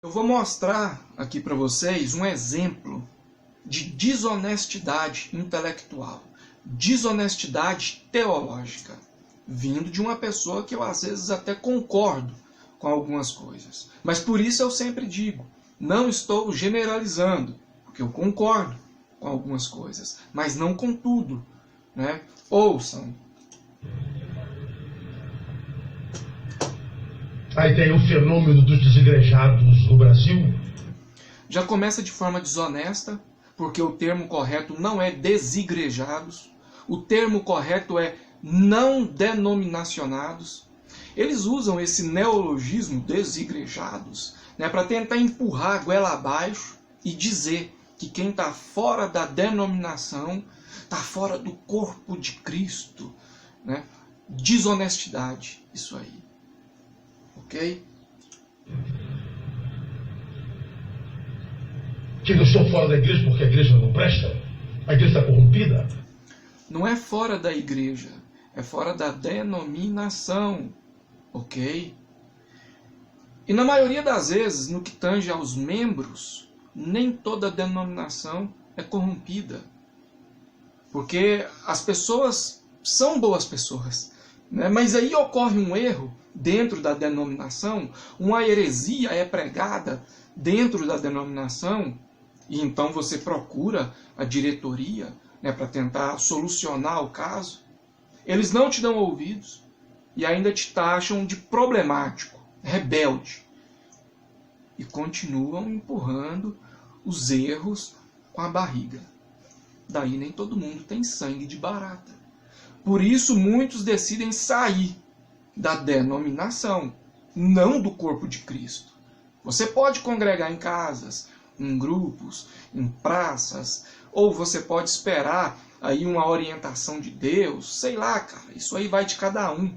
Eu vou mostrar aqui para vocês um exemplo de desonestidade intelectual, desonestidade teológica, vindo de uma pessoa que eu às vezes até concordo com algumas coisas. Mas por isso eu sempre digo, não estou generalizando, porque eu concordo com algumas coisas, mas não com tudo, né? Ouçam. Aí tem o fenômeno dos desigrejados no Brasil. Já começa de forma desonesta, porque o termo correto não é desigrejados, o termo correto é não denominacionados. Eles usam esse neologismo desigrejados, né, para tentar empurrar a goela abaixo e dizer que quem está fora da denominação está fora do corpo de Cristo, né? Desonestidade, isso aí. Ok? Que eu estou fora da igreja porque a igreja não presta? A igreja está corrompida? Não é fora da igreja, é fora da denominação. Ok? E na maioria das vezes, no que tange aos membros, nem toda denominação é corrompida. Porque as pessoas são boas pessoas, né? Mas aí ocorre um erro dentro da denominação, uma heresia é pregada dentro da denominação, e então você procura a diretoria, né, para tentar solucionar o caso. Eles não te dão ouvidos e ainda te taxam de problemático, rebelde. E continuam empurrando os erros com a barriga. Daí nem todo mundo tem sangue de barata. Por isso muitos decidem sair da denominação, não do corpo de Cristo. Você pode congregar em casas, em grupos, em praças, ou você pode esperar aí uma orientação de Deus, sei lá, cara, isso aí vai de cada um.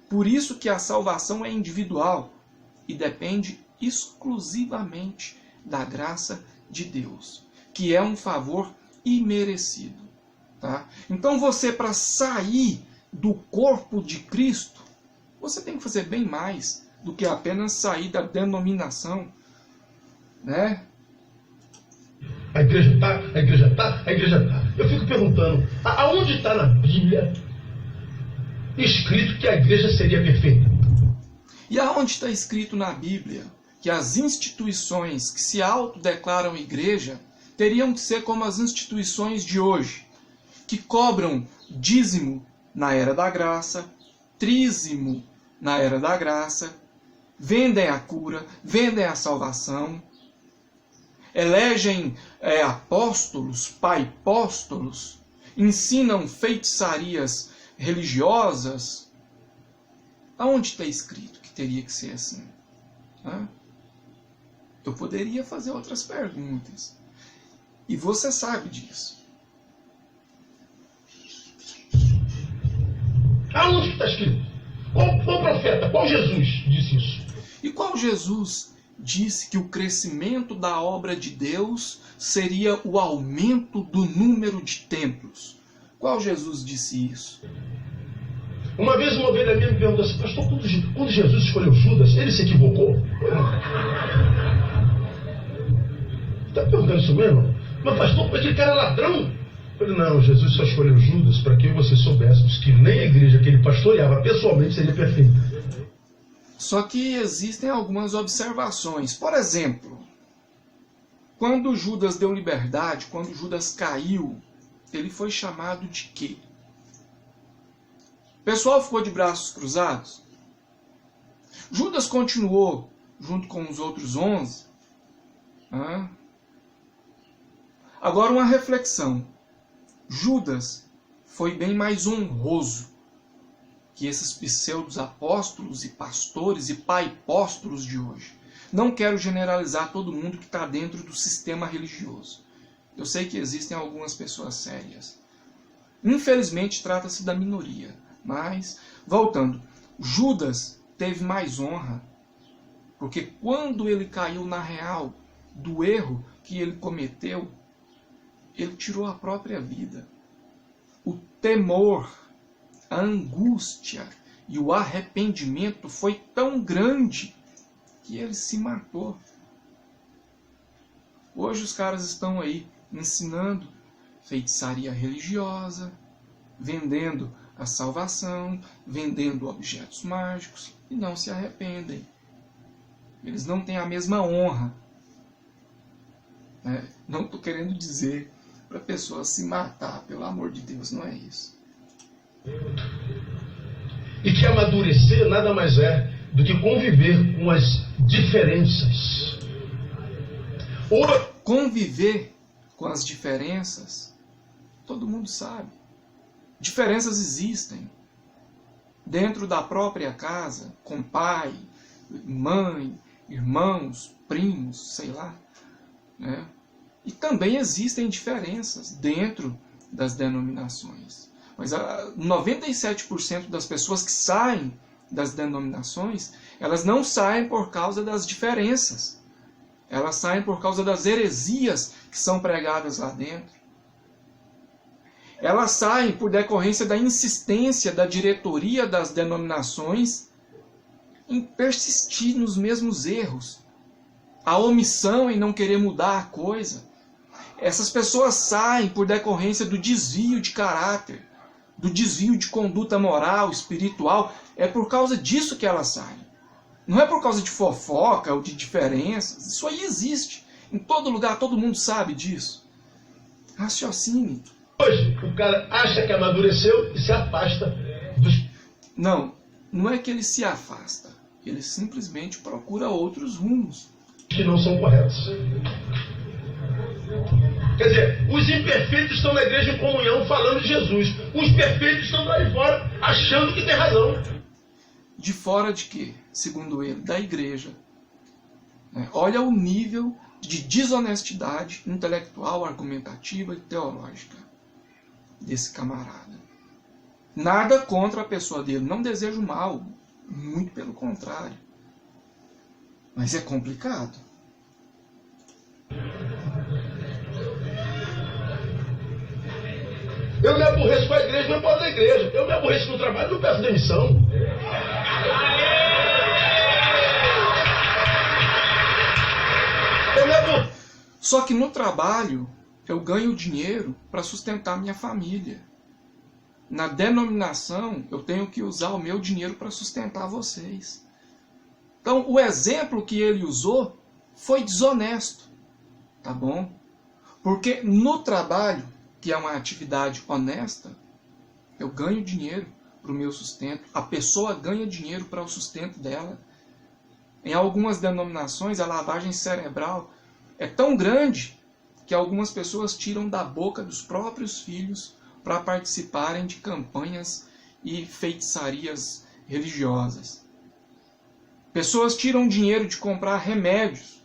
Por isso que a salvação é individual e depende exclusivamente da graça de Deus, que é um favor imerecido. Tá? Então você, para sair do corpo de Cristo, você tem que fazer bem mais do que apenas sair da denominação, né? A igreja está, a igreja está, a igreja está. Eu fico perguntando, aonde está na Bíblia escrito que a igreja seria perfeita? E aonde está escrito na Bíblia que as instituições que se autodeclaram igreja teriam que ser como as instituições de hoje, que cobram dízimo na era da graça, trízimo na era da graça, vendem a cura, vendem a salvação, elegem apóstolos, paipóstolos, ensinam feitiçarias religiosas. Aonde está escrito que teria que ser assim? Eu poderia fazer outras perguntas. E você sabe disso. Aonde está escrito? Qual profeta, qual Jesus disse isso? E qual Jesus disse que o crescimento da obra de Deus seria o aumento do número de templos? Qual Jesus disse isso? Uma vez uma ovelha minha me perguntou assim, pastor, quando Jesus escolheu Judas, ele se equivocou? Está perguntando isso mesmo? Mas pastor, aquele cara é ladrão? Eu falei, não, Jesus só escolheu Judas para que você soubesse que nem a igreja que ele pastoreava pessoalmente seria perfeita. Só que existem algumas observações. Por exemplo, quando Judas deu liberdade, quando Judas caiu, ele foi chamado de quê? O pessoal ficou de braços cruzados? Judas continuou junto com os outros 11? Agora uma reflexão. Judas foi bem mais honroso que esses pseudos apóstolos e pastores e paipóstolos de hoje. Não quero generalizar todo mundo que está dentro do sistema religioso. Eu sei que existem algumas pessoas sérias. Infelizmente trata-se da minoria. Mas, voltando, Judas teve mais honra, porque quando ele caiu na real do erro que ele cometeu, ele tirou a própria vida. O temor, a angústia e o arrependimento foi tão grande que ele se matou. Hoje os caras estão aí ensinando feitiçaria religiosa, vendendo a salvação, vendendo objetos mágicos e não se arrependem. Eles não têm a mesma honra. Não estou querendo dizer para a pessoa se matar, pelo amor de Deus, não é isso. E que amadurecer nada mais é do que conviver com as diferenças. Conviver com as diferenças, todo mundo sabe. Diferenças existem dentro da própria casa, com pai, mãe, irmãos, primos, sei lá, né? E também existem diferenças dentro das denominações. Mas 97% das pessoas que saem das denominações, elas não saem por causa das diferenças. Elas saem por causa das heresias que são pregadas lá dentro. Elas saem por decorrência da insistência da diretoria das denominações em persistir nos mesmos erros. A omissão em não querer mudar a coisa. Essas pessoas saem por decorrência do desvio de caráter, do desvio de conduta moral, espiritual. É por causa disso que elas saem. Não é por causa de fofoca ou de diferenças. Isso aí existe. Em todo lugar, todo mundo sabe disso. Raciocínio. Hoje, o cara acha que amadureceu e se afasta dos... Não é que ele se afasta. Ele simplesmente procura outros rumos. Que não são corretos. Quer dizer, os imperfeitos estão na igreja em comunhão falando de Jesus. Os perfeitos estão lá de fora achando que tem razão. De fora de quê? Segundo ele, da igreja. Olha o nível de desonestidade intelectual, argumentativa e teológica desse camarada. Nada contra a pessoa dele, não desejo mal, muito pelo contrário. Mas é complicado. Eu me aborreço com a igreja, não posso da igreja. Eu me aborreço no trabalho, não peço demissão. Só que no trabalho eu ganho dinheiro para sustentar minha família. Na denominação eu tenho que usar o meu dinheiro para sustentar vocês. Então o exemplo que ele usou foi desonesto, tá bom? Porque no trabalho, que é uma atividade honesta, eu ganho dinheiro para o meu sustento, a pessoa ganha dinheiro para o sustento dela. Em algumas denominações a lavagem cerebral é tão grande que algumas pessoas tiram da boca dos próprios filhos para participarem de campanhas e feitiçarias religiosas. Pessoas tiram dinheiro de comprar remédios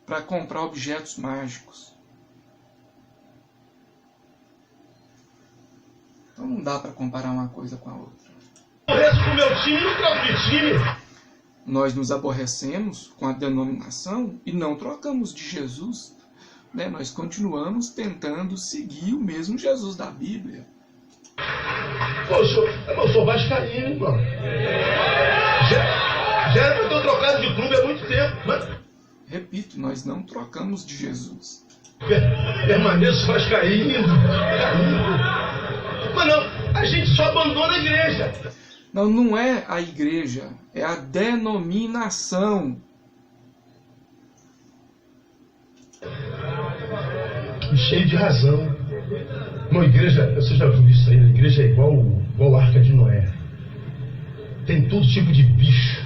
para comprar objetos mágicos. Então não dá para comparar uma coisa com a outra. Aborreço com o meu time, não troco de time. Nós nos aborrecemos com a denominação e não trocamos de Jesus. Nós continuamos tentando seguir o mesmo Jesus da Bíblia. Eu sou vascaíno, irmão. Já era para ter trocado de clube há muito tempo. Mas... Repito, nós não trocamos de Jesus. Permaneço vascaíno. Mas não, a gente só abandona a igreja. Não é a igreja, é a denominação. Cheio de razão. Uma igreja, você já viu isso aí? A igreja é igual a Arca de Noé. Tem todo tipo de bicho.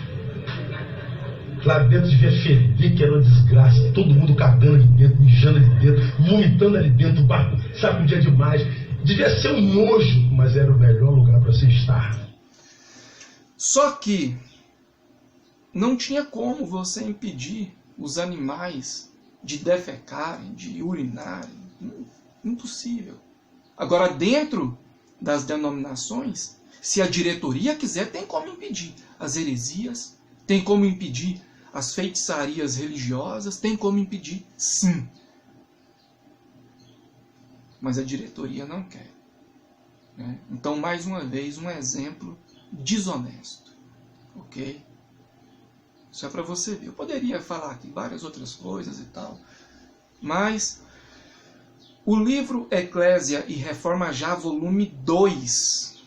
Lá dentro devia feder, que era uma desgraça. Todo mundo cagando ali dentro, mijando ali dentro, vomitando ali dentro, o barco sacudia demais. Devia ser um nojo, mas era o melhor lugar para se estar. Só que não tinha como você impedir os animais de defecarem, de urinarem. Impossível. Agora, dentro das denominações, se a diretoria quiser, tem como impedir as heresias, tem como impedir as feitiçarias religiosas, tem como impedir, sim. Mas a diretoria não quer. Então, mais uma vez, um exemplo desonesto. Ok? Isso é para você ver. Eu poderia falar aqui várias outras coisas e tal, mas o livro Eclésia e Reforma Já, volume 2,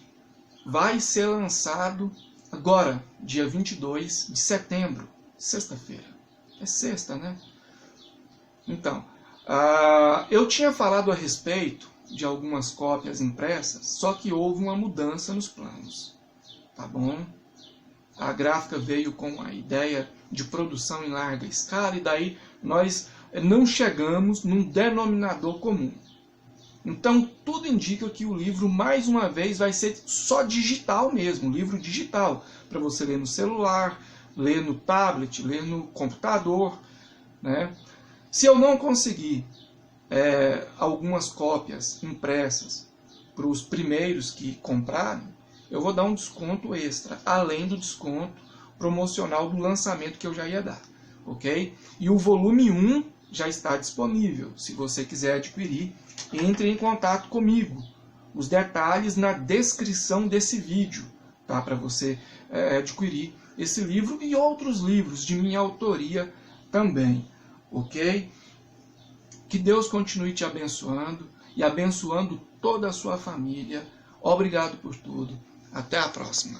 vai ser lançado agora, dia 22 de setembro, sexta-feira. É sexta, né? Então, eu tinha falado a respeito de algumas cópias impressas, só que houve uma mudança nos planos, tá bom? A gráfica veio com a ideia de produção em larga escala e daí nós não chegamos num denominador comum. Então, tudo indica que o livro, mais uma vez, vai ser só digital mesmo, livro digital, para você ler no celular, ler no tablet, ler no computador, né? Se eu não conseguir algumas cópias impressas para os primeiros que comprarem, eu vou dar um desconto extra, além do desconto promocional do lançamento que eu já ia dar, ok? E o volume 1 já está disponível. Se você quiser adquirir, entre em contato comigo. Os detalhes na descrição desse vídeo, tá? Para você adquirir esse livro e outros livros de minha autoria também, ok? Que Deus continue te abençoando e abençoando toda a sua família. Obrigado por tudo. Até a próxima.